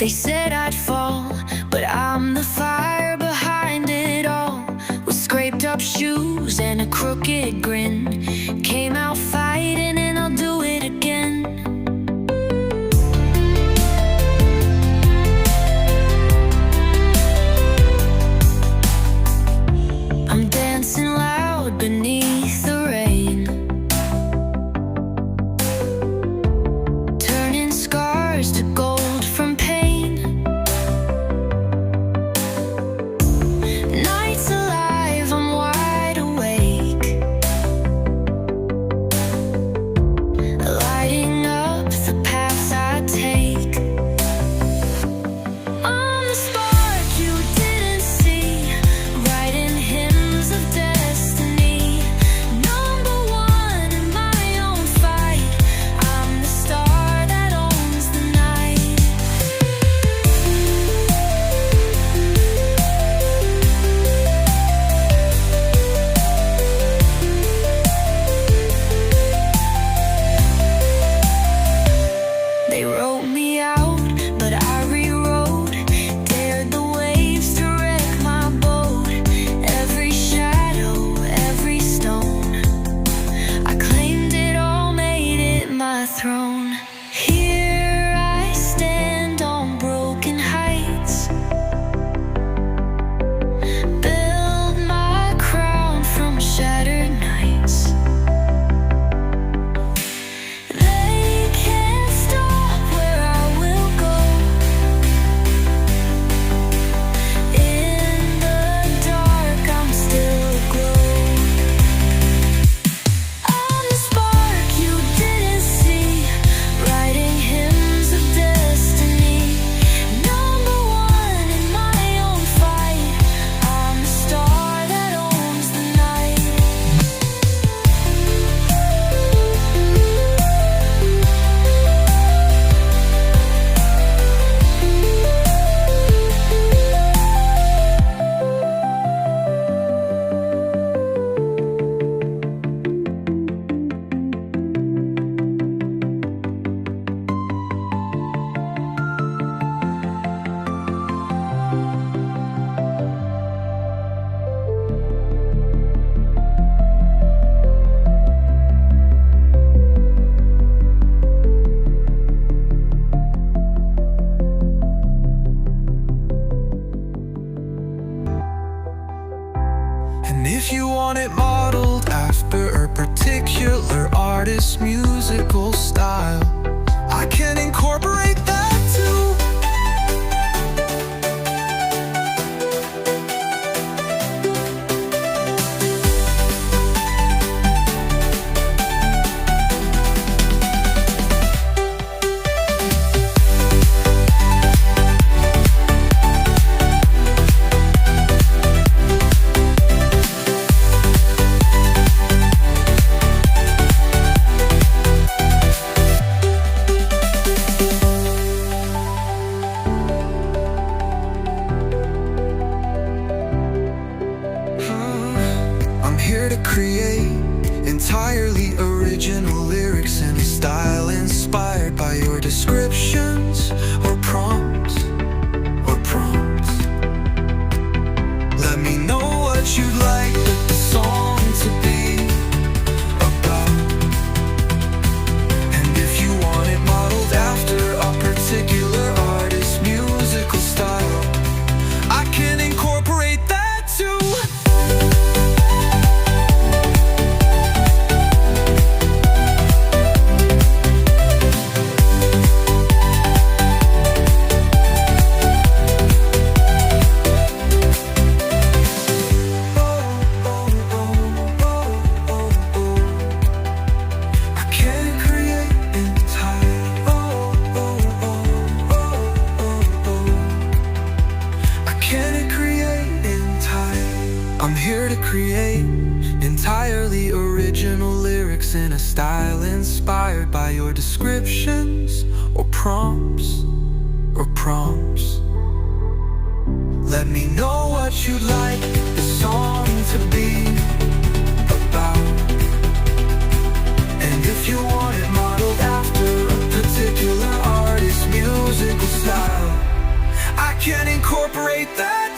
They said I'd fall, but I'm the fire behind it all. With scraped up shoes and a crooked grin, came out fighting and I'll do it again. I'm dancing loud beneath the rain, turning scars to gold from pain. Nights alive, I'm wide awake, lighting up the paths I take. I'm the spark you didn't see, writing hymns of destiny. Number one in my own fight, I'm the star that owns the night. They wrote me out, but I rewrote, dared the waves to wreck my boat. Every shadow, every stone, I claimed it all, made it my throne. Here I stand on broken heights, build my crown from shattered nights. They can't stop where I will go. In the dark, I'm still aglow. I'm the spark you didn't see, writing hymns of destiny. Number one in my own fight, I'm the star that owns the night. And if you want it modeled after a particular artist's musical style, I can incorporate that too. I'm here to create entirely original lyrics in a style inspired by your descriptions or prompts, Let me know what you'd like the song to be about. And if you want it modeled after a particular artist's musical style, I can incorporate that too. I'm here to create entirely original lyrics in a style inspired by your descriptions or prompts, Let me know what you'd like the song to be about. And if you want it modeled after a particular artist's musical style, can incorporate that